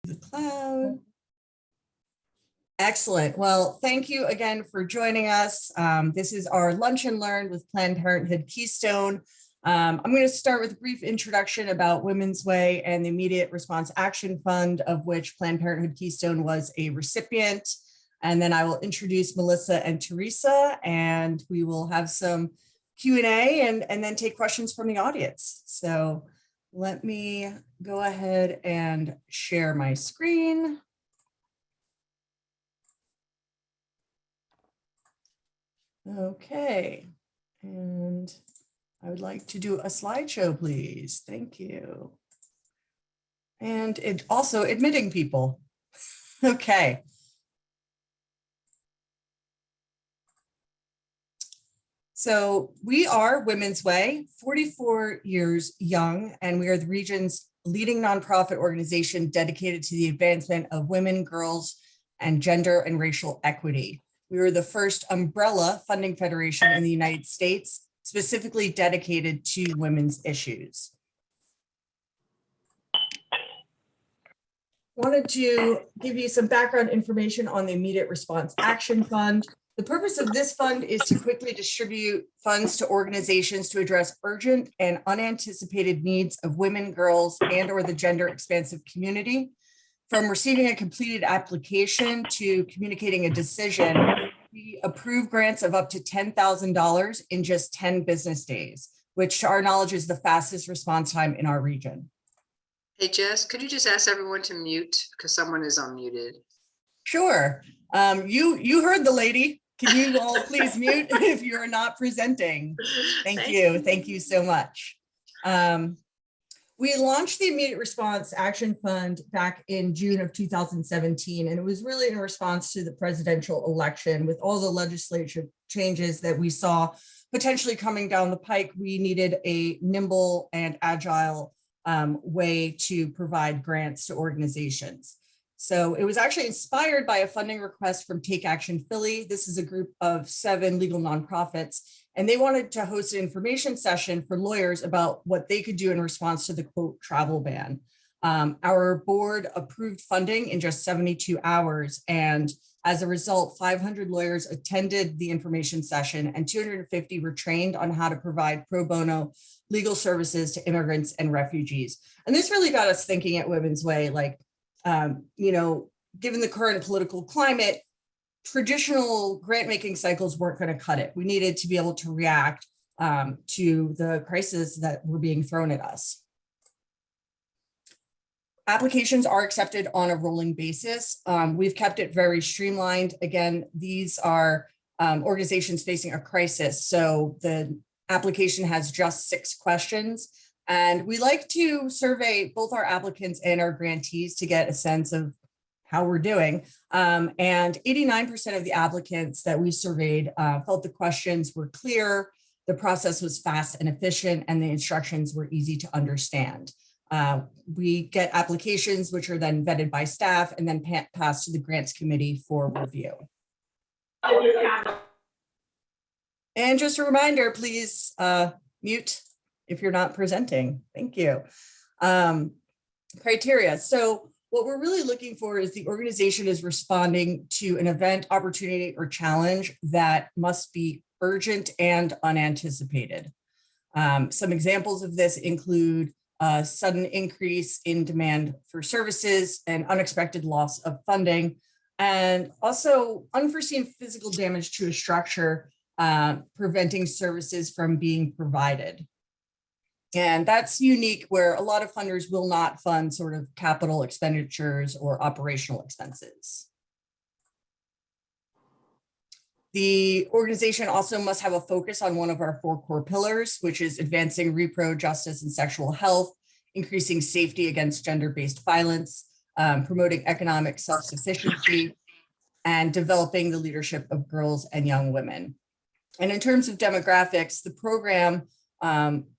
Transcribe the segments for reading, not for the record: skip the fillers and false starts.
The cloud. Excellent. Well, thank you again for joining us. This is our Lunch and Learn with Planned Parenthood Keystone. I'm going to start with a brief introduction about Women's Way and the Immediate Response Action Fund, of which Planned Parenthood Keystone was a recipient. And then I will introduce Melissa and Theresa, and we will have some Q&A and then take questions from the audience. So let me go ahead and share my screen. Okay, and I would like to do a slideshow, please. Thank you. And it also admitting people. Okay. So we are Women's Way, 44 years young, and we are the region's leading nonprofit organization dedicated to the advancement of women, girls, and gender and racial equity. We were the first umbrella funding federation in the United States, specifically dedicated to women's issues. Wanted to give you some background information on the Immediate Response Action Fund. The purpose of this fund is to quickly distribute funds to organizations to address urgent and unanticipated needs of women, girls, and/or the gender expansive community. From receiving a completed application to communicating a decision, we approve grants of up to $10,000 in just 10 business days, which to our knowledge is the fastest response time in our region. Hey, Jess, could you just ask everyone to mute because someone is unmuted? Sure. You heard the lady. Can you all please mute if you're not presenting? Thank you. Thank you so much. We launched the Immediate Response Action Fund back in June of 2017, and it was really in response to the presidential election. With all the legislative changes that we saw potentially coming down the pike, we needed a nimble and agile way to provide grants to organizations. So it was actually inspired by a funding request from Take Action Philly. This is a group of 7 legal nonprofits, and they wanted to host an information session for lawyers about what they could do in response to the quote travel ban. Our board approved funding in just 72 hours. And as a result, 500 lawyers attended the information session and 250 were trained on how to provide pro bono legal services to immigrants and refugees. And this really got us thinking at Women's Way, like, you know, given the current political climate, traditional grant making cycles weren't going to cut it. We needed to be able to react to the crises that were being thrown at us. Applications are accepted on a rolling basis. We've kept it very streamlined. Again, these are organizations facing a crisis. So the application has just 6 questions. And we like to survey both our applicants and our grantees to get a sense of how we're doing. And 89% of the applicants that we surveyed felt the questions were clear, the process was fast and efficient, and the instructions were easy to understand. We get applications which are then vetted by staff and then passed to the grants committee for review. And just a reminder, please mute if you're not presenting. Thank you. Criteria. So what we're really looking for is the organization is responding to an event, opportunity, or challenge that must be urgent and unanticipated. Some examples of this include a sudden increase in demand for services and unexpected loss of funding, and also unforeseen physical damage to a structure, preventing services from being provided. And that's unique, where a lot of funders will not fund sort of capital expenditures or operational expenses. The organization also must have a focus on one of our 4 core pillars, which is advancing repro justice and sexual health, increasing safety against gender-based violence, promoting economic self-sufficiency, and developing the leadership of girls and young women. And in terms of demographics, the program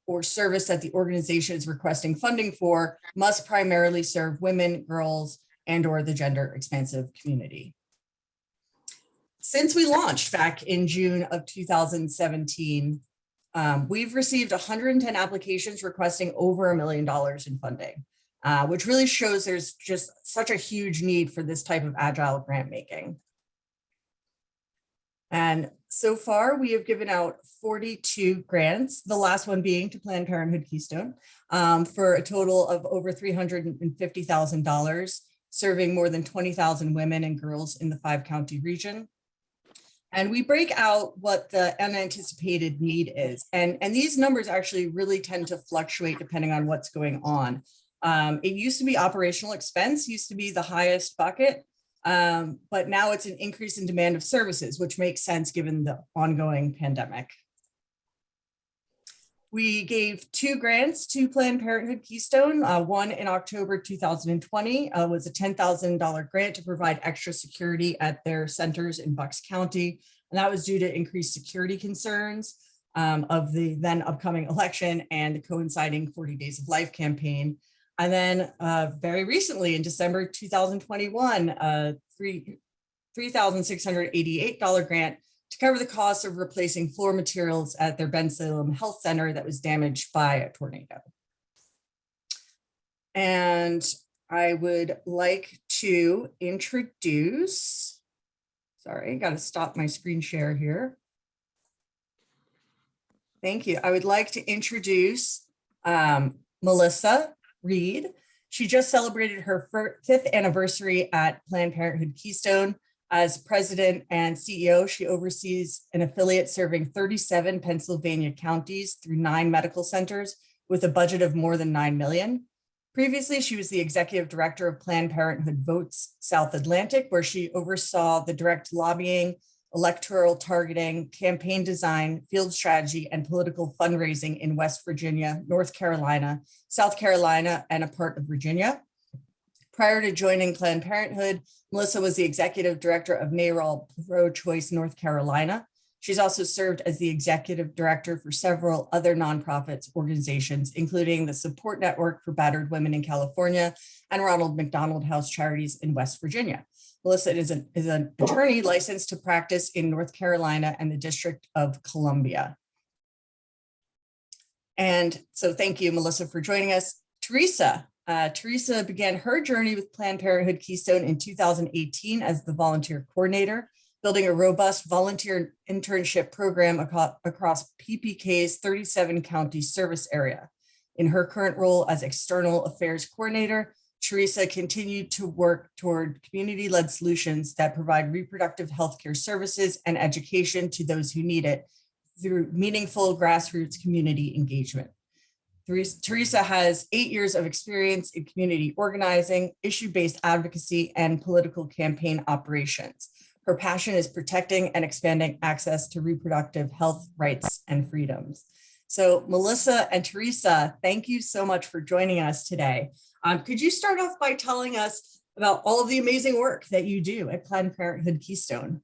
or service that the organization is requesting funding for must primarily serve women, girls, and/or the gender expansive community. Since we launched back in June of 2017, we've received 110 applications requesting over $1 million in funding. which really shows there's just such a huge need for this type of agile grant making. And so far, we have given out 42 grants, the last one being to Planned Parenthood Keystone, for a total of over $350,000, serving more than 20,000 women and girls in the 5-county region. And we break out what the unanticipated need is. And these numbers actually really tend to fluctuate depending on what's going on. It used to be operational expense, used to be the highest bucket. But now it's an increase in demand of services, which makes sense given the ongoing pandemic. We gave 2 grants to Planned Parenthood Keystone. One in October 2020 was a $10,000 grant to provide extra security at their centers in Bucks County. And that was due to increased security concerns of the then upcoming election and the coinciding 40 Days of Life campaign. And then very recently in December 2021, a $3,688 grant to cover the cost of replacing floor materials at their Bensalem Health Center that was damaged by a tornado. And I would like to introduce, sorry, got to stop my screen share here. Thank you. I would like to introduce Melissa Reed. She just celebrated her 5th anniversary at Planned Parenthood Keystone. As president and CEO, she oversees an affiliate serving 37 Pennsylvania counties through 9 medical centers with a budget of more than $9 million. Previously, she was the executive director of Planned Parenthood Votes South Atlantic, where she oversaw the direct lobbying, electoral targeting, campaign design, field strategy, and political fundraising in West Virginia, North Carolina, South Carolina, and a part of Virginia. Prior to joining Planned Parenthood, Melissa was the executive director of NARAL Pro-Choice North Carolina. She's also served as the executive director for several other nonprofits organizations, including the Support Network for Battered Women in California and Ronald McDonald House Charities in West Virginia. Melissa is an attorney licensed to practice in North Carolina and the District of Columbia. And so thank you, Melissa, for joining us. Theresa. Theresa began her journey with Planned Parenthood Keystone in 2018 as the volunteer coordinator, building a robust volunteer internship program across PPK's 37 county service area. In her current role as external affairs coordinator, Theresa continued to work toward community-led solutions that provide reproductive healthcare services and education to those who need it through meaningful grassroots community engagement. Theresa has 8 years of experience in community organizing, issue-based advocacy, and political campaign operations. Her passion is protecting and expanding access to reproductive health rights and freedoms. So Melissa and Theresa, thank you so much for joining us today. Could you start off by telling us about all of the amazing work that you do at Planned Parenthood Keystone?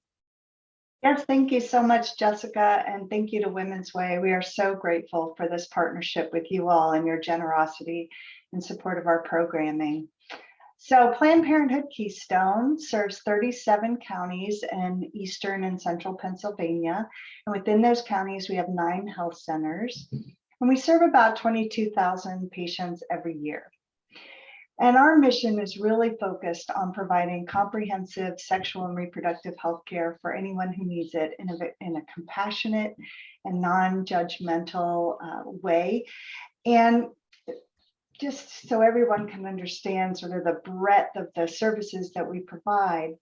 Yes, thank you so much, Jessica, and thank you to Women's Way. We are so grateful for this partnership with you all and your generosity in support of our programming. So Planned Parenthood Keystone serves 37 counties in eastern and central Pennsylvania. And within those counties, we have 9 health centers, and we serve about 22,000 patients every year. And our mission is really focused on providing comprehensive sexual and reproductive health care for anyone who needs it in a compassionate and non-judgmental way. And just so everyone can understand sort of the breadth of the services that we provide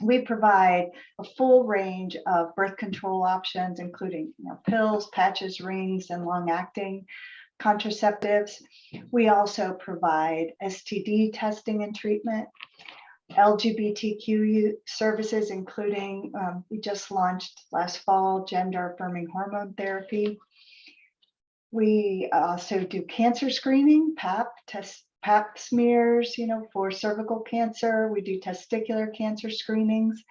a full range of birth control options, including pills, patches, rings, and long-acting contraceptives. We also provide STD testing and treatment, LGBTQ services, including we just launched last fall gender-affirming hormone therapy. We also do cancer screening, pap smears, for cervical cancer. We do testicular cancer screenings.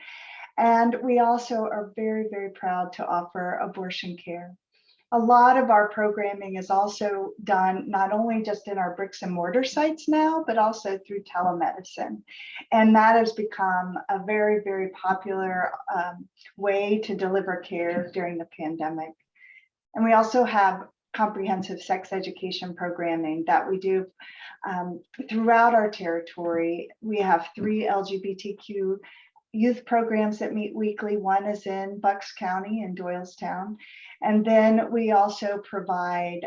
And we also are very, very proud to offer abortion care. A lot of our programming is also done not only just in our bricks and mortar sites now, but also through telemedicine. And that has become a very, very popular way to deliver care during the pandemic. And we also have comprehensive sex education programming that we do throughout our territory. We have 3 LGBTQ youth programs that meet weekly. One is in Bucks County in Doylestown. And then we also provide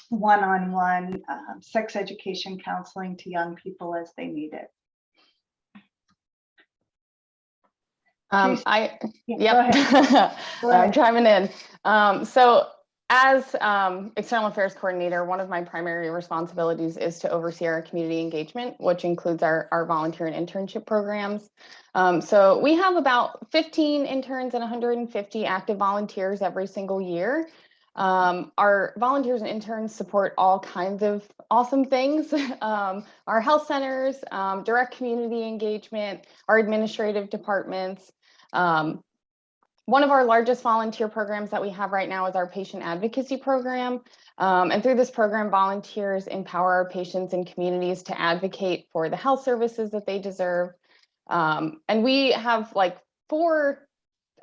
one-on-one sex education counseling to young people as they need it. Yep. Go ahead. I'm chiming in. So as External Affairs Coordinator, one of my primary responsibilities is to oversee our community engagement, which includes our volunteer and internship programs. So we have about 15 interns and 150 active volunteers every single year. Our volunteers and interns support all kinds of awesome things. Our health centers, direct community engagement, our administrative departments. One of our largest volunteer programs that we have right now is our patient advocacy program. And through this program, volunteers empower our patients and communities to advocate for the health services that they deserve. And we have like 4,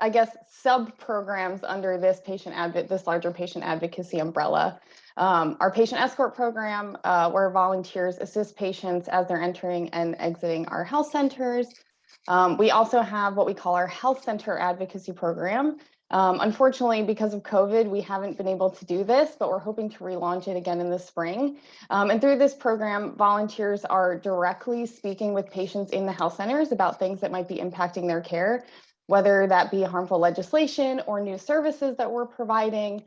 I guess, sub-programs under this larger patient advocacy umbrella. Our patient escort program, where volunteers assist patients as they're entering and exiting our health centers. We also have what we call our health center advocacy program. Unfortunately, because of COVID, we haven't been able to do this, but we're hoping to relaunch it again in the spring. And through this program, volunteers are directly speaking with patients in the health centers about things that might be impacting their care, whether that be harmful legislation or new services that we're providing.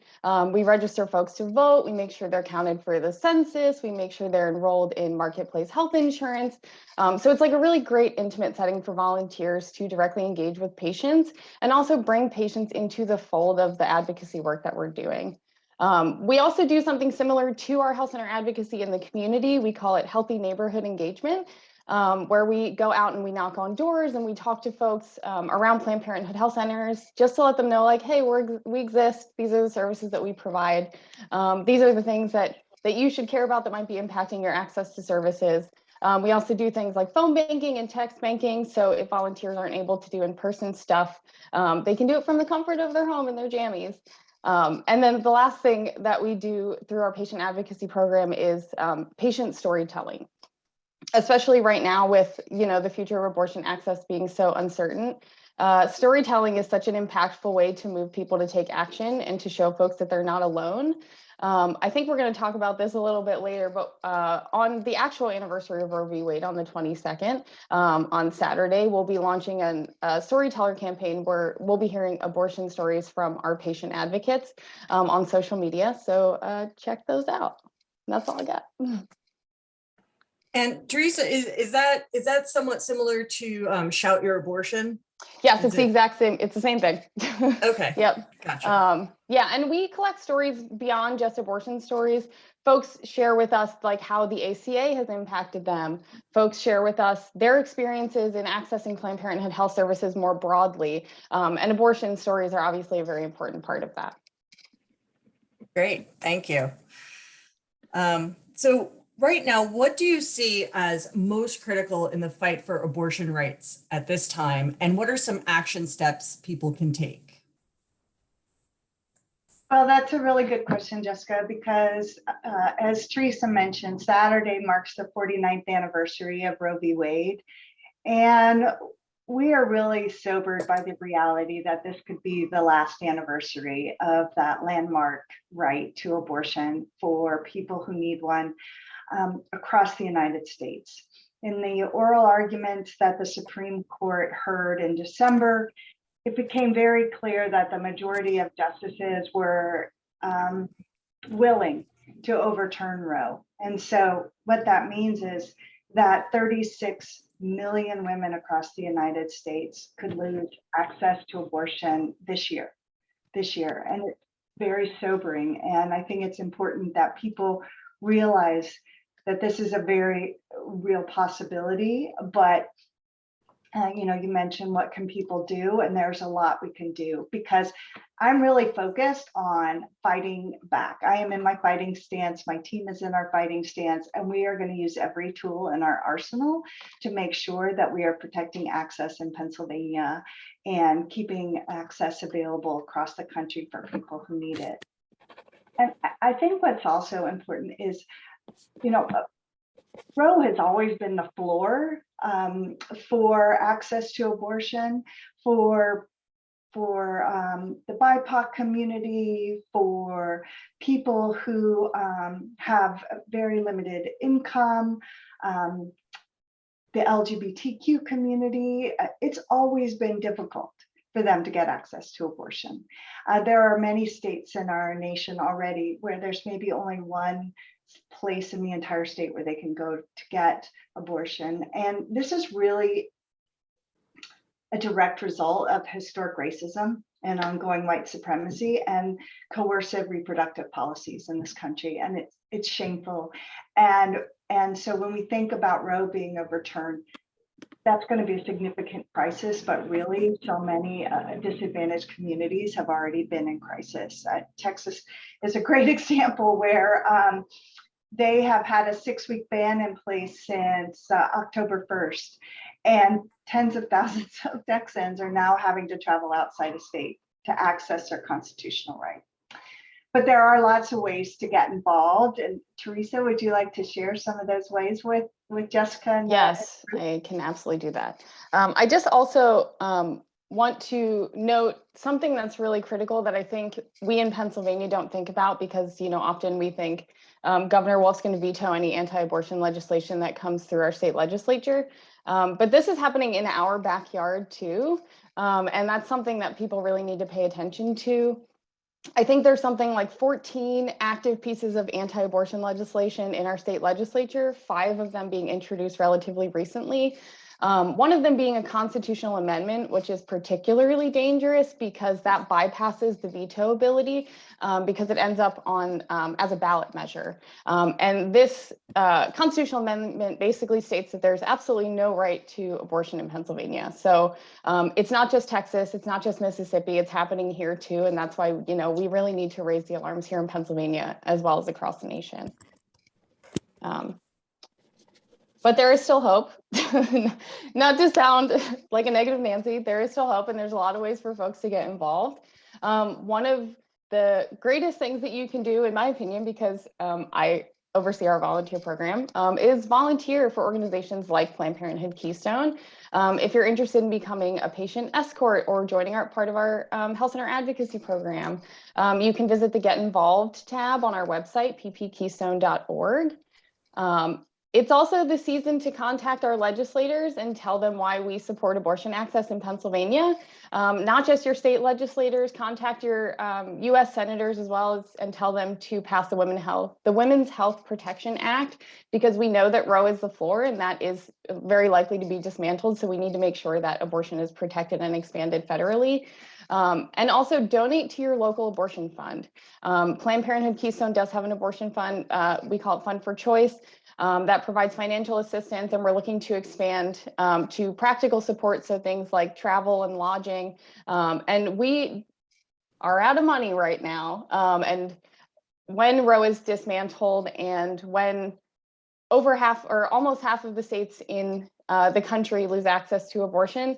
We register folks to vote. We make sure they're counted for the census. We make sure they're enrolled in marketplace health insurance. So it's like a really great intimate setting for volunteers to directly engage with patients and also bring patients into the fold of the advocacy work that we're doing. We also do something similar to our health center advocacy in the community. We call it healthy neighborhood engagement. Where we go out and we knock on doors and we talk to folks around Planned Parenthood health centers just to let them know, like, hey, we exist. These are the services that we provide. These are the things that you should care about that might be impacting your access to services. We also do things like phone banking and text banking. So if volunteers aren't able to do in-person stuff, they can do it from the comfort of their home in their jammies. And then the last thing that we do through our patient advocacy program is patient storytelling. Especially right now with, the future of abortion access being so uncertain, storytelling is such an impactful way to move people to take action and to show folks that they're not alone. I think we're going to talk about this a little bit later, but on the actual anniversary of Roe v. Wade on the 22nd, on Saturday, we'll be launching a Storyteller Campaign where we'll be hearing abortion stories from our patient advocates on social media. So check those out. And that's all I got. And Theresa, is that somewhat similar to Shout Your Abortion? Yes, it's the exact same. It's the same thing. Okay. Yep. Gotcha. Yeah, and we collect stories beyond just abortion stories. Folks share with us like how the ACA has impacted them. Folks share with us their experiences in accessing Planned Parenthood health services more broadly. And abortion stories are obviously a very important part of that. Great, thank you. So right now, what do you see as most critical in the fight for abortion rights at this time? And what are some action steps people can take? Well, that's a really good question, Jessica, because as Theresa mentioned, Saturday marks the 49th anniversary of Roe v. Wade. And we are really sobered by the reality that this could be the last anniversary of that landmark right to abortion for people who need one across the United States. In the oral arguments that the Supreme Court heard in December, it became very clear that the majority of justices were willing to overturn Roe. And so what that means is that 36 million women across the United States could lose access to abortion this year. And it's very sobering. And I think it's important that people realize that this is a very real possibility, but you mentioned what can people do, and there's a lot we can do because I'm really focused on fighting back. I am in my fighting stance. My team is in our fighting stance, and we are going to use every tool in our arsenal to make sure that we are protecting access in Pennsylvania and keeping access available across the country for people who need it. And I think what's also important is, you know, Roe has always been the floor for access to abortion, for the BIPOC community, for people who have very limited income, the LGBTQ community. It's always been difficult for them to get access to abortion. There are many states in our nation already where there's maybe only one place in the entire state where they can go to get abortion. And this is really a direct result of historic racism and ongoing white supremacy and coercive reproductive policies in this country. And it's shameful. And so when we think about Roe being overturned, that's going to be a significant crisis, but really so many disadvantaged communities have already been in crisis. Texas is a great example where they have had a 6-week ban in place since October 1st, and tens of thousands of Texans are now having to travel outside of state to access their constitutional right. But there are lots of ways to get involved. And Theresa, would you like to share some of those ways with Jessica? And yes, I can absolutely do that. I just also want to note something that's really critical that I think we in Pennsylvania don't think about, because, you know, often we think Governor Wolf's going to veto any anti-abortion legislation that comes through our state legislature. But this is happening in our backyard too. And that's something that people really need to pay attention to. I think there's something like 14 active pieces of anti-abortion legislation in our state legislature, 5 of them being introduced relatively recently. One of them being a constitutional amendment, which is particularly dangerous because that bypasses the veto ability because it ends up on as a ballot measure. And this constitutional amendment basically states that there's absolutely no right to abortion in Pennsylvania. So it's not just Texas, it's not just Mississippi, it's happening here too. And that's why, you know, we really need to raise the alarms here in Pennsylvania as well as across the nation. But there is still hope. Not to sound like a negative Nancy, there is still hope, and there's a lot of ways for folks to get involved. One of the greatest things that you can do, in my opinion, because I oversee our volunteer program, is volunteer for organizations like Planned Parenthood Keystone. If you're interested in becoming a patient escort or joining part of our health center advocacy program, you can visit the Get Involved tab on our website, PPKeystone.org. It's also the season to contact our legislators and tell them why we support abortion access in Pennsylvania. Not just your state legislators, contact your US senators as well as, and tell them to pass the Women's Health Protection Act, because we know that Roe is the floor and that is very likely to be dismantled. So we need to make sure that abortion is protected and expanded federally. And also donate to your local abortion fund. Planned Parenthood Keystone does have an abortion fund. We call it Fund for Choice. That provides financial assistance, and we're looking to expand to practical support, so things like travel and lodging. And we are out of money right now. And when Roe is dismantled and when over half or almost half of the states in the country lose access to abortion,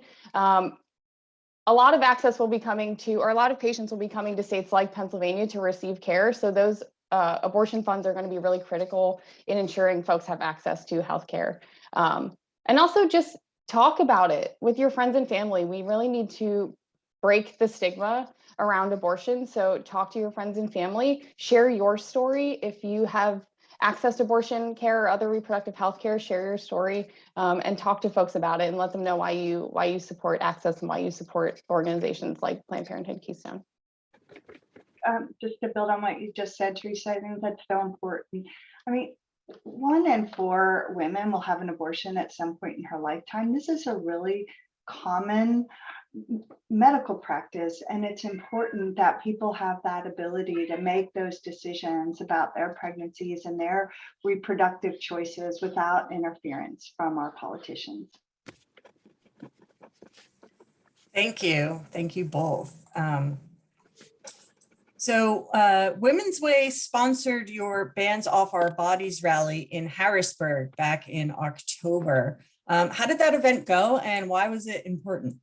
a lot of access will be coming to, or a lot of patients will be coming to states like Pennsylvania to receive care. So those abortion funds are going to be really critical in ensuring folks have access to healthcare. And also just talk about it with your friends and family. We really need to break the stigma around abortion. So talk to your friends and family, share your story. If you have access to abortion care or other reproductive health care, share your story and talk to folks about it and let them know why you support access and why you support organizations like Planned Parenthood Keystone. Just to build on what you just said, Theresa, I think that's so important. I mean, 1 in 4 women will have an abortion at some point in her lifetime. This is a really common medical practice, and it's important that people have that ability to make those decisions about their pregnancies and their reproductive choices without interference from our politicians. Thank you both. So Women's Way sponsored your Bands Off Our Bodies rally in Harrisburg back in October. How did that event go, and why was it important?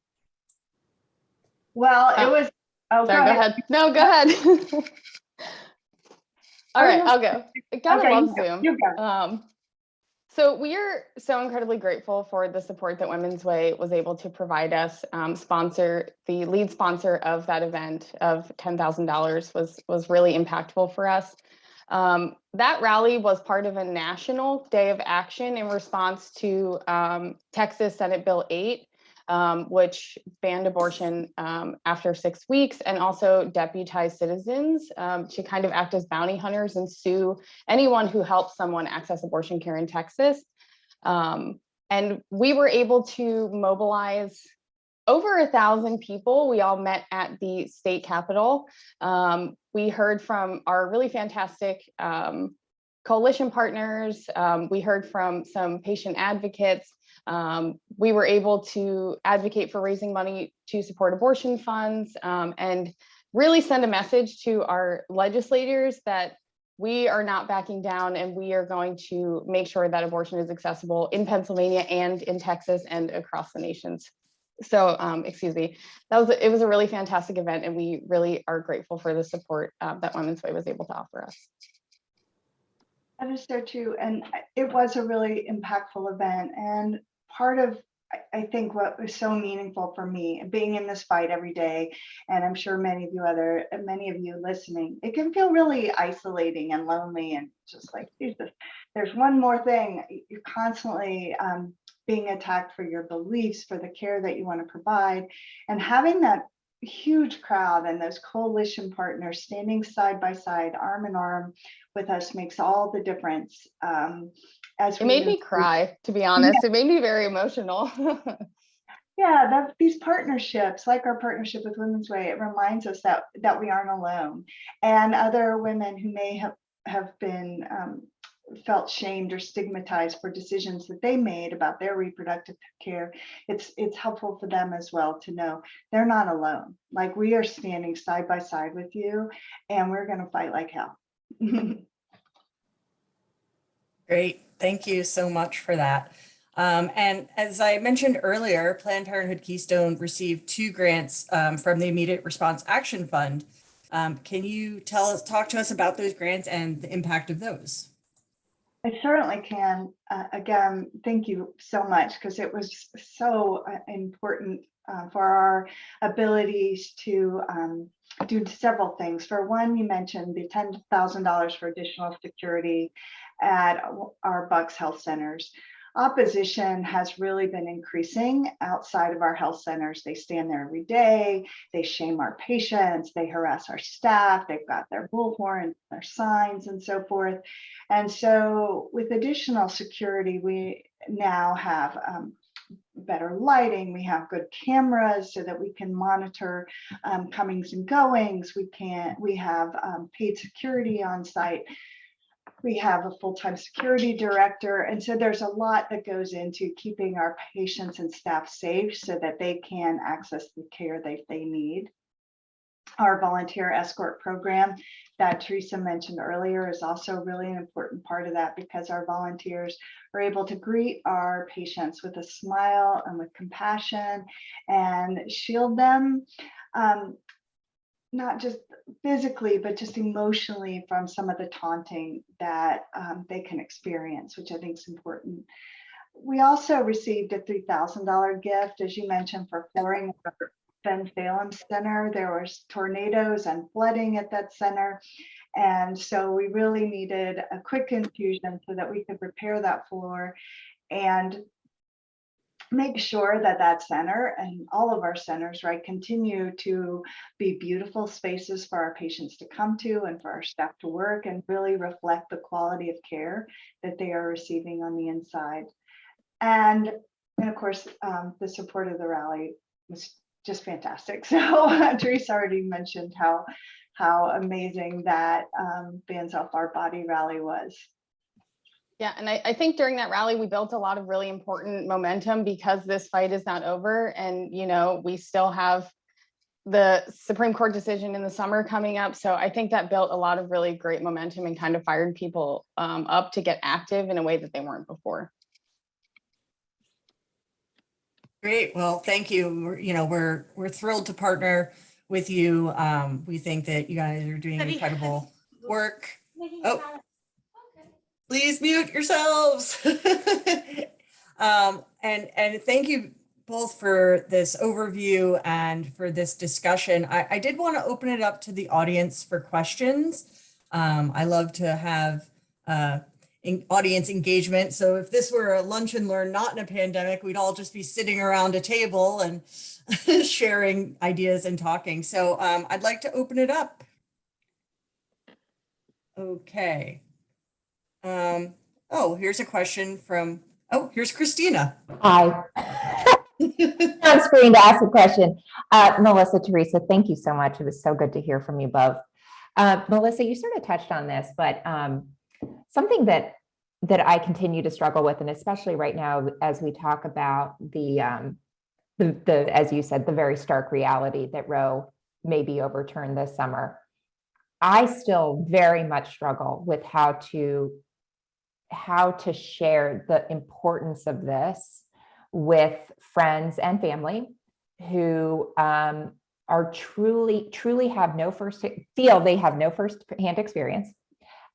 Well, it was, sorry, go ahead. No, go ahead. All right, I'll go. I kind of Okay, love Zoom. you go. So we are so incredibly grateful for the support that Women's Way was able to provide us. The lead sponsor of that event of $10,000 was really impactful for us. That rally was part of a national day of action in response to Texas Senate Bill 8, which banned abortion after 6 weeks, and also deputized citizens to kind of act as bounty hunters and sue anyone who helps someone access abortion care in Texas. And we were able to mobilize over 1,000 people. We all met at the state capitol. We heard from our really fantastic coalition partners. We heard from some patient advocates. We were able to advocate for raising money to support abortion funds and really send a message to our legislators that we are not backing down, and we are going to make sure that abortion is accessible in Pennsylvania and in Texas and across the nations. So, excuse me, it was a really fantastic event, and we really are grateful for the support that Women's Way was able to offer us. That is so true. And it was a really impactful event. And part of, I think, what was so meaningful for me, being in this fight every day, and I'm sure many of you listening, it can feel really isolating and lonely and just like, Jesus, there's one more thing. You're constantly being attacked for your beliefs, for the care that you want to provide, and having that huge crowd and those coalition partners standing side by side, arm in arm with us makes all the difference. As it made me cry, to be honest. Yeah. It made me very emotional. Yeah, these partnerships, like our partnership with Women's Way, it reminds us that we aren't alone, and other women who may have been felt shamed or stigmatized for decisions that they made about their reproductive care. It's helpful for them as well to know they're not alone. Like, we are standing side by side with you, and we're going to fight like hell. Great. Thank you so much for that. And as I mentioned earlier, Planned Parenthood Keystone received 2 grants from the Immediate Response Action Fund. Can you talk to us about those grants and the impact of those? I certainly can. Again, thank you so much, because it was so important for our abilities to do several things. For one, you mentioned the $10,000 for additional security at our Bucks Health Centers. Opposition has really been increasing outside of our health centers. They stand there every day, they shame our patients, they harass our staff, they've got their bullhorn, their signs, and so forth. And so with additional security, we now have better lighting, we have good cameras so that we can monitor comings and goings. We have paid security on site. We have a full-time security director. And so there's a lot that goes into keeping our patients and staff safe so that they can access the care that they need. Our volunteer escort program that Theresa mentioned earlier is also really an important part of that, because our volunteers are able to greet our patients with a smile and with compassion and shield them, not just physically, but just emotionally from some of the taunting that they can experience, which I think is important. We also received a $3,000 gift, as you mentioned, for flooring at our Ben Salem Center. There was tornadoes and flooding at that center. And so we really needed a quick infusion so that we could repair that floor and make sure that that center and all of our centers, right, continue to be beautiful spaces for our patients to come to and for our staff to work, and really reflect the quality of care that they are receiving on the inside. And of course, the support of the rally was just fantastic. So Theresa already mentioned how amazing that Bands Off Our Body rally was. Yeah, and I think during that rally, we built a lot of really important momentum, because this fight is not over. And, you know, we still have the Supreme Court decision in the summer coming up. So I think that built a lot of really great momentum and kind of fired people up to get active in a way that they weren't before. Great. Well, thank you. We're thrilled to partner with you. We think that you guys are doing incredible work. Oh, please mute yourselves. And thank you both for this overview and for this discussion. I did want to open it up to the audience for questions. I love to have audience engagement. So if this were a lunch and learn not in a pandemic, we'd all just be sitting around a table and sharing ideas and talking. So I'd like to open it up. Okay. Oh, here's a question from, oh, here's Christina. Hi. On screen to ask a question. Melissa, Theresa, thank you so much. It was so good to hear from you both. Melissa, you sort of touched on this, but something that I continue to struggle with, and especially right now as we talk about the as you said, the very stark reality that Roe may be overturned this summer. I still very much struggle with how to share the importance of this with friends and family who are truly have no first-hand experience,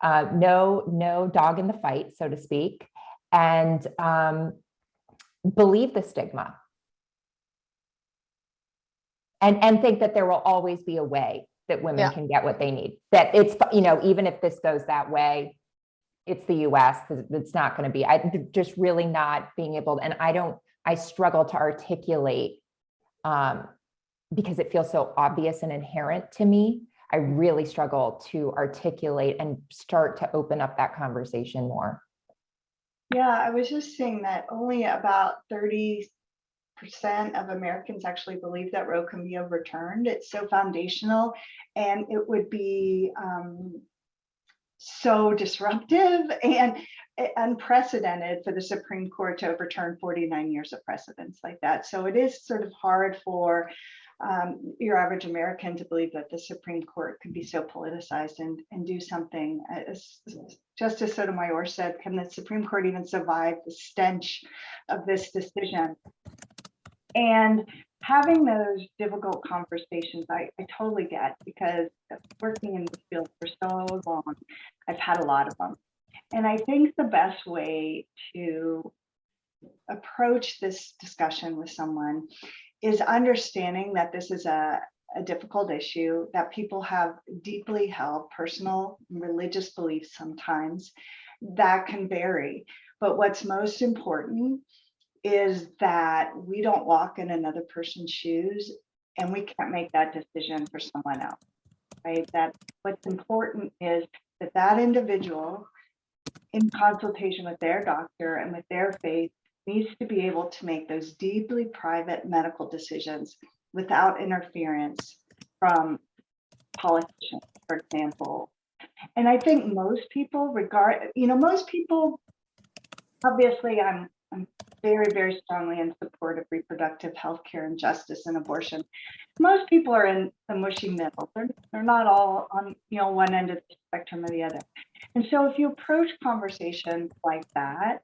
no dog in the fight, so to speak, and believe the stigma and think that there will always be a way that women can get what they need. That it's, even if this goes that way, it's the US, it's not going to be. I just really not being able to, and I struggle to articulate because it feels so obvious and inherent to me. I really struggle to articulate and start to open up that conversation more. Yeah, I was just saying that only about 30% of Americans actually believe that Roe can be overturned. It's so foundational, and it would be so disruptive and unprecedented for the Supreme Court to overturn 49 years of precedents like that. So it is sort of hard for your average American to believe that the Supreme Court could be so politicized and do something. As Justice Sotomayor said, can the Supreme Court even survive the stench of this decision? And having those difficult conversations, I totally get, because working in this field for so long, I've had a lot of them. And I think the best way to approach this discussion with someone is understanding that this is a difficult issue, that people have deeply held personal religious beliefs sometimes that can vary. But what's most important is that we don't walk in another person's shoes, and we can't make that decision for someone else, right? That what's important is that that individual, in consultation with their doctor and with their faith, needs to be able to make those deeply private medical decisions without interference from politicians, for example. And I think most people obviously I'm very, very strongly in support of reproductive health care and justice and abortion. Most people are in the mushy middle. They're not all on one end of the spectrum or the other. And so if you approach conversations like that,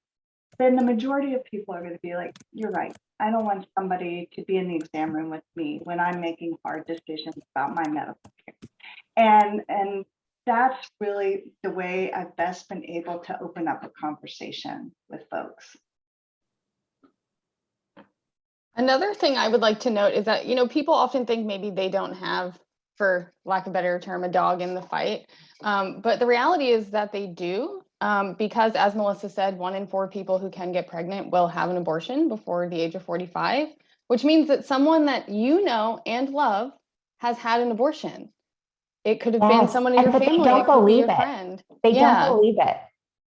then the majority of people are going to be like, you're right. I don't want somebody to be in the exam room with me when I'm making hard decisions about my medical care. And that's really the way I've best been able to open up a conversation with folks. Another thing I would like to note is that, people often think maybe they don't have, for lack of a better term, a dog in the fight. But the reality is that they do, because as Melissa said, 1 in 4 people who can get pregnant will have an abortion before the age of 45, which means that someone that you know and love has had an abortion. It could have been someone in your family. They don't believe it. Friend. They don't believe it.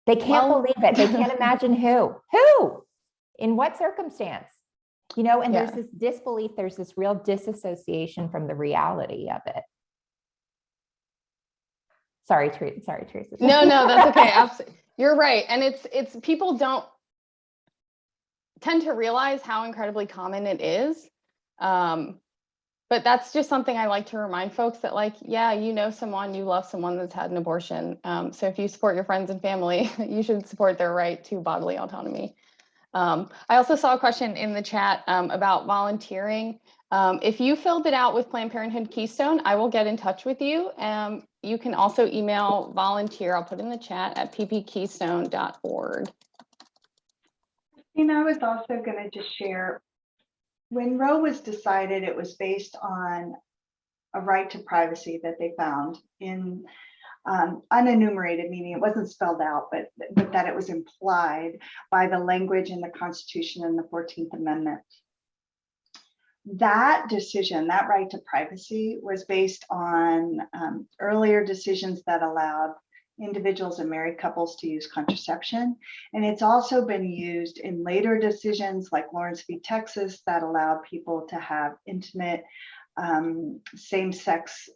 They can't believe it. They can't imagine who, in what circumstance. And there's this disbelief, there's this real disassociation from the reality of it. Sorry, Theresa. No, that's okay. Absolutely. You're right. And it's people don't tend to realize how incredibly common it is. But that's just something I like to remind folks that, someone, you love someone that's had an abortion. So if you support your friends and family, you should support their right to bodily autonomy. I also saw a question in the chat about volunteering. If you filled it out with Planned Parenthood Keystone, I will get in touch with you. You can also email volunteer, I'll put in the chat, at ppkeystone.org. I was also going to just share, when Roe was decided, it was based on a right to privacy that they found in unenumerated, meaning it wasn't spelled out, but that it was implied by the language in the Constitution and the 14th Amendment. That decision, that right to privacy, was based on earlier decisions that allowed individuals and married couples to use contraception. And it's also been used in later decisions like Lawrence v. Texas that allowed people to have intimate same-sex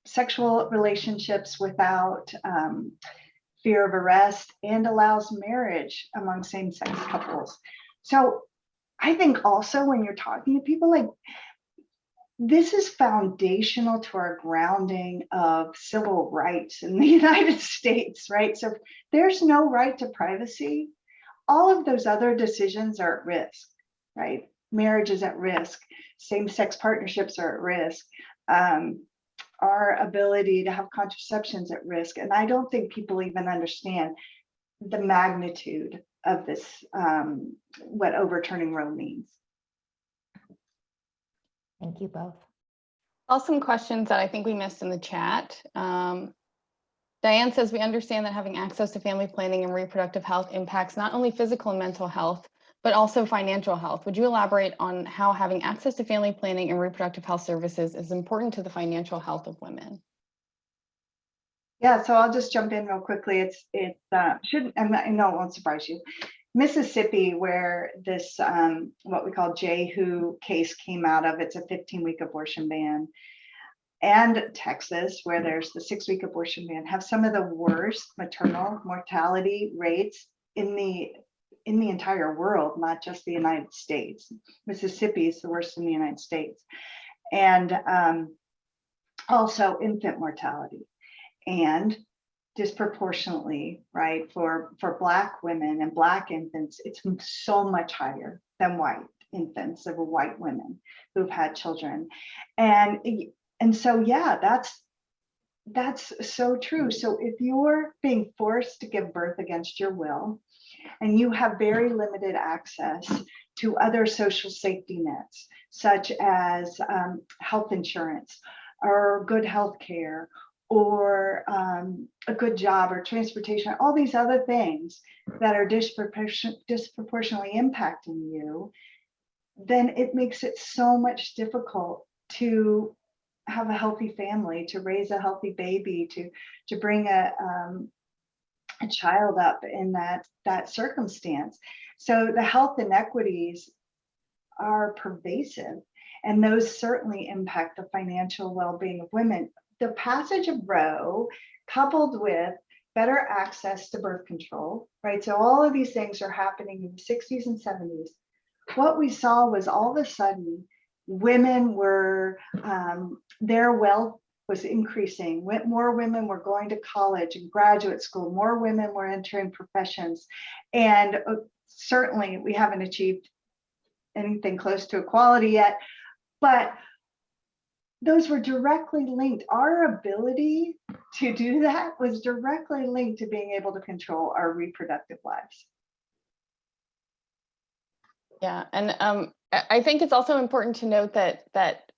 sexual relationships without fear of arrest, and allows marriage among same-sex couples. So I think also when you're talking to people, like, this is foundational to our grounding of civil rights in the United States, right? So if there's no right to privacy, all of those other decisions are at risk, right? Marriage is at risk, same-sex partnerships are at risk, our ability to have contraceptions at risk. And I don't think people even understand the magnitude of this, what overturning Roe means. Thank you both. Awesome questions that I think we missed in the chat. Diane says, we understand that having access to family planning and reproductive health impacts not only physical and mental health, but also financial health. Would you elaborate on how having access to family planning and reproductive health services is important to the financial health of women? Yeah, so I'll just jump in real quickly. I know it won't surprise you. Mississippi, where this what we call Jehu case came out of, it's a 15-week abortion ban, and Texas, where there's the 6-week abortion ban, have some of the worst maternal mortality rates in the entire world, not just the United States. Mississippi is the worst in the United States, and also infant mortality, and disproportionately, right, for Black women and Black infants, it's so much higher than white infants of white women who've had children. And so, yeah, that's so true. So if you're being forced to give birth against your will, and you have very limited access to other social safety nets, such as health insurance or good health care, or a good job or transportation, all these other things that are disproportionately impacting you, then it makes it so much difficult to have a healthy family, to raise a healthy baby, to bring a child up in that circumstance. So the health inequities are pervasive, and those certainly impact the financial well-being of women. The passage of Roe, coupled with better access to birth control, right? So all of these things are happening in the 60s and 70s. What we saw was all of a sudden, women were, their wealth was increasing. More women were going to college and graduate school. More women were entering professions. And certainly we haven't achieved anything close to equality yet, but those were directly linked. Our ability to do that was directly linked to being able to control our reproductive lives. Yeah, and I think it's also important to note that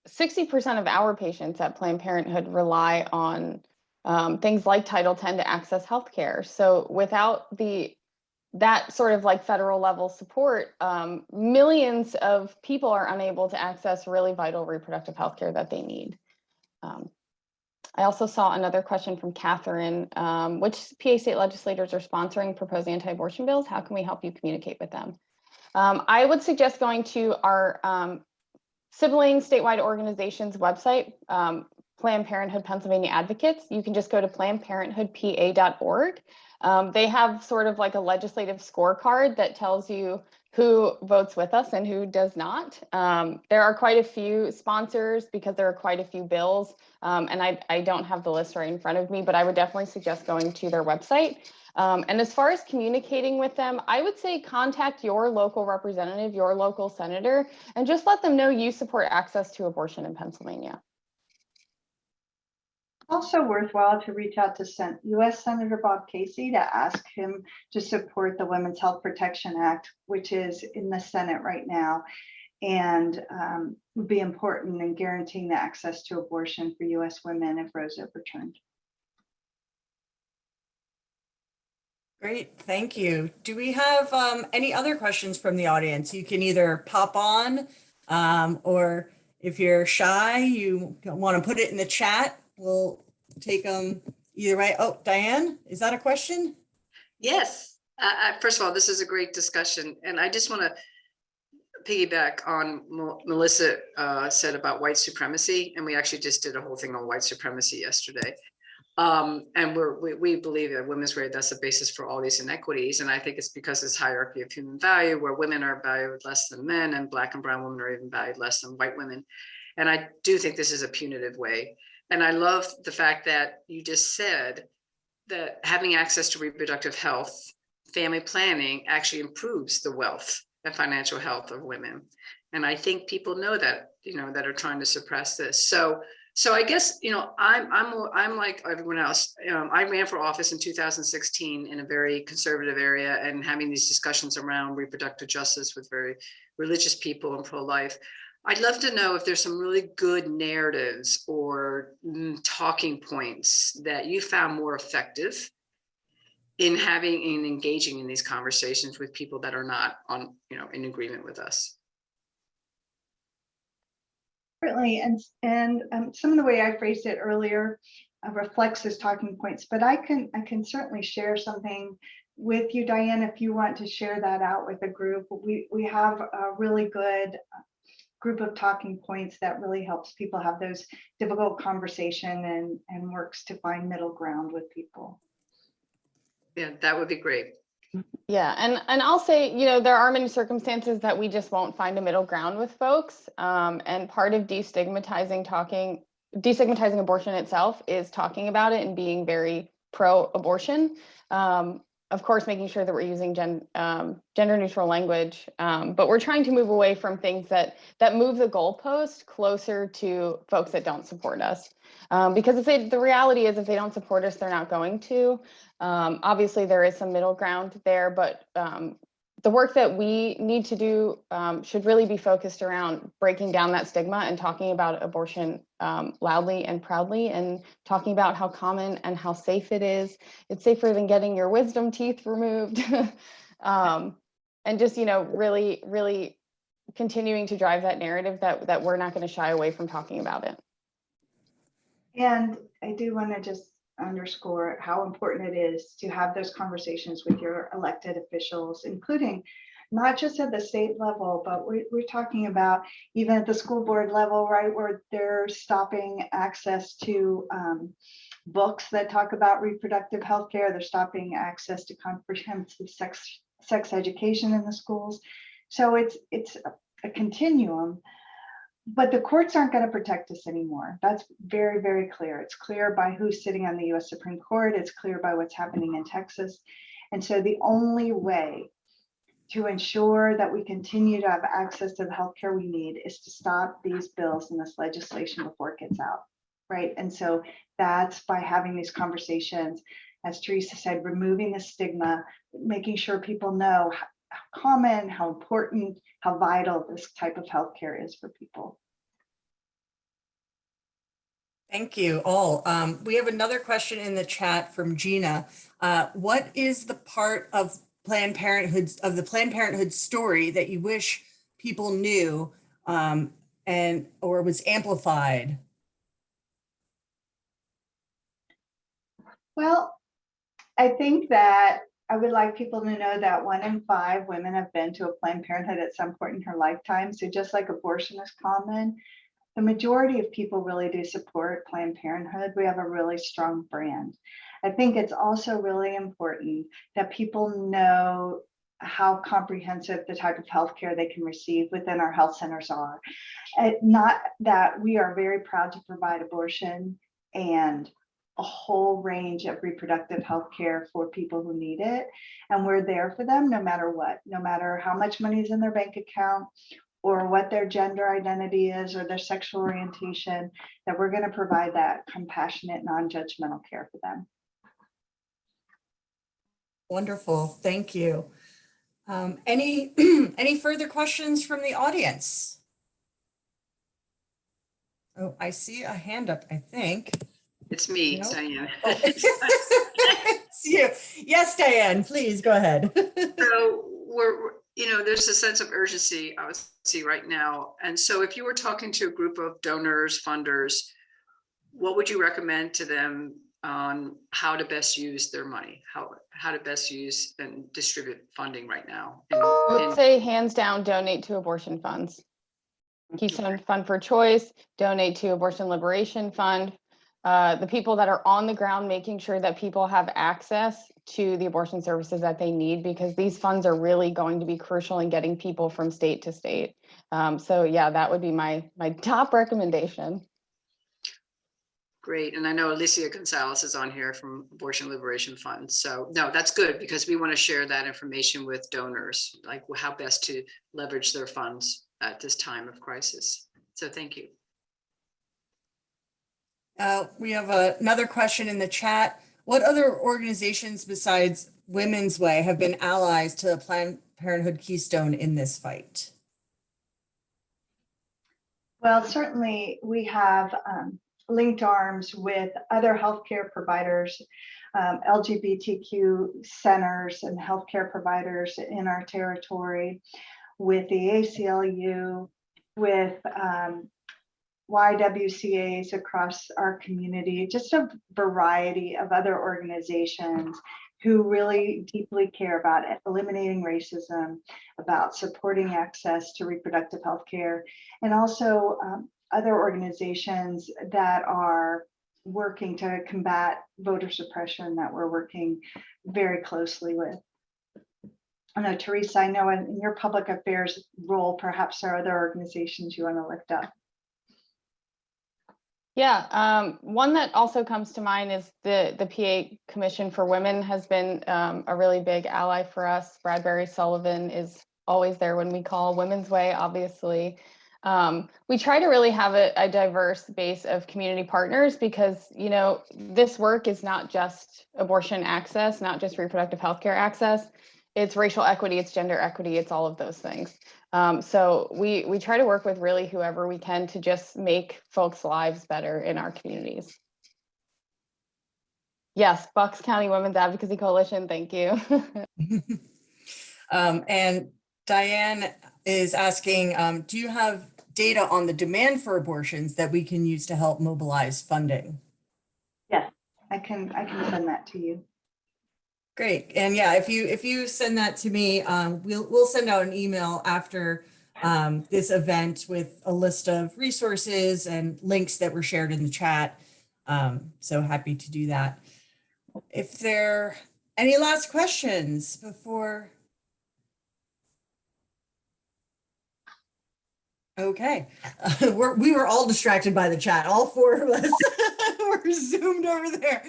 60% of our patients at Planned Parenthood rely on things like Title X to access healthcare. So without that sort of like federal level support, millions of people are unable to access really vital reproductive healthcare that they need. I also saw another question from Catherine. Which PA state legislators are sponsoring proposed anti-abortion bills? How can we help you communicate with them? I would suggest going to our sibling statewide organization's website, Planned Parenthood Pennsylvania Advocates. You can just go to plannedparenthoodpa.org. They have sort of like a legislative scorecard that tells you who votes with us and who does not. There are quite a few sponsors because there are quite a few bills, and I don't have the list right in front of me, but I would definitely suggest going to their website. And as far as communicating with them, I would say contact your local representative, your local senator, and just let them know you support access to abortion in Pennsylvania. Also worthwhile to reach out to U.S. Senator Bob Casey to ask him to support the Women's Health Protection Act, which is in the Senate right now, and would be important in guaranteeing the access to abortion for U.S. women if Roe is overturned. Great, thank you. Do we have any other questions from the audience? You can either pop on or if you're shy, you want to put it in the chat. We'll take them either way. Oh, Diane, is that a question? Yes. First of all, this is a great discussion. And I just want to piggyback on Melissa said about white supremacy. And we actually just did a whole thing on white supremacy yesterday. And we believe that women's right, that's the basis for all these inequities. And I think it's because it's hierarchy of human value where women are valued less than men and Black and brown women are even valued less than white women. And I do think this is a punitive way. And I love the fact that you just said that having access to reproductive health, family planning actually improves the wealth and financial health of women. And I think people know that, that are trying to suppress this. So I guess, I'm like everyone else. I ran for office in 2016 in a very conservative area and having these discussions around reproductive justice with very religious people and pro-life. I'd love to know if there's some really good narratives or talking points that you found more effective in having and engaging in these conversations with people that are not on, in agreement with us. Certainly, and some of the way I phrased it earlier reflects his talking points, but I can certainly share something with you, Diane, if you want to share that out with a group. We have a really good group of talking points that really helps people have those difficult conversation and works to find middle ground with people. Yeah, that would be great. Yeah, and I'll say, there are many circumstances that we just won't find a middle ground with folks. And part of destigmatizing abortion itself is talking about it and being very pro-abortion. Of course, making sure that we're using gender neutral language, but we're trying to move away from things that move the goalpost closer to folks that don't support us. Because the reality is if they don't support us, they're not going to. Obviously, there is some middle ground there, but the work that we need to do should really be focused around breaking down that stigma and talking about abortion loudly and proudly, and talking about how common and how safe it is. It's safer than getting your wisdom teeth removed. And just, really, really continuing to drive that narrative that we're not going to shy away from talking about it. And I do want to just underscore how important it is to have those conversations with your elected officials, including not just at the state level, but we're talking about even at the school board level, right, where they're stopping access to books that talk about reproductive health care. They're stopping access to comprehensive sex education in the schools. So it's a continuum. But the courts aren't going to protect us anymore. That's very, very clear. It's clear by who's sitting on the US Supreme Court. It's clear by what's happening in Texas. And so the only way to ensure that we continue to have access to the healthcare we need is to stop these bills and this legislation before it gets out, right? And so that's by having these conversations, as Theresa said, removing the stigma, making sure people know how common, how important, how vital this type of healthcare is for people. Thank you all. We have another question in the chat from Gina. What is the part of the Planned Parenthood story that you wish people knew or was amplified? Well, I think that I would like people to know that 1 in 5 women have been to a Planned Parenthood at some point in her lifetime. So just like abortion is common, the majority of people really do support Planned Parenthood. We have a really strong brand. I think it's also really important that people know how comprehensive the type of healthcare they can receive within our health centers are. Not that we are very proud to provide abortion and a whole range of reproductive health care for people who need it. And we're there for them no matter what, no matter how much money is in their bank account or what their gender identity is or their sexual orientation, that we're going to provide that compassionate, non-judgmental care for them. Wonderful, thank you. Any further questions from the audience? Oh, I see a hand up, I think. It's me, Nope. Diane. Oh. It's you. Yes, Diane, please go ahead. So there's a sense of urgency, obviously, right now. And so if you were talking to a group of donors, funders, what would you recommend to them on how to best use their money, how to best use and distribute funding right now? I would say hands down, donate to abortion funds. Keystone Fund for Choice, donate to Abortion Liberation Fund. The people that are on the ground, making sure that people have access to the abortion services that they need, because these funds are really going to be crucial in getting people from state to state. So yeah, that would be my top recommendation. Great. And I know Alicia Gonzalez is on here from Abortion Liberation Fund. So no, that's good, because we want to share that information with donors, like how best to leverage their funds at this time of crisis. So thank you. We have another question in the chat. What other organizations besides Women's Way have been allies to Planned Parenthood Keystone in this fight? Well, certainly we have linked arms with other healthcare providers, LGBTQ centers and healthcare providers in our territory, with the ACLU, with YWCAs across our community, just a variety of other organizations who really deeply care about eliminating racism, about supporting access to reproductive health care, and also other organizations that are working to combat voter suppression that we're working very closely with. I know, Theresa, I know in your public affairs role, perhaps there are other organizations you want to lift up. Yeah, one that also comes to mind is the PA Commission for Women has been a really big ally for us. Bradbury Sullivan is always there when we call. Women's Way, obviously. We try to really have a diverse base of community partners, because, you know, this work is not just abortion access, not just reproductive health care access. It's racial equity, it's gender equity, it's all of those things. So we try to work with really whoever we can to just make folks' lives better in our communities. Yes, Bucks County Women's Advocacy Coalition, thank you. And Diane is asking, do you have data on the demand for abortions that we can use to help mobilize funding? Yes, I can send that to you. Great. And yeah, if you send that to me, we'll send out an email after this event with a list of resources and links that were shared in the chat. So happy to do that. If there are any last questions before? Okay, we were all distracted by the chat. All four of us were zoomed over there.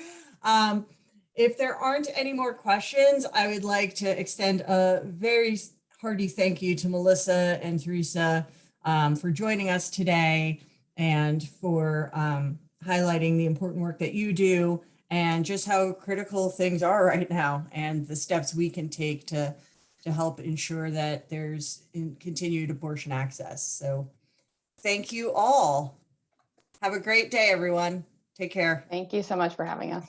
If there aren't any more questions, I would like to extend a very hearty thank you to Melissa and Theresa for joining us today and for highlighting the important work that you do and just how critical things are right now and the steps we can take to help ensure that there's continued abortion access. So thank you all. Have a great day, everyone. Take care. Thank you so much for having us.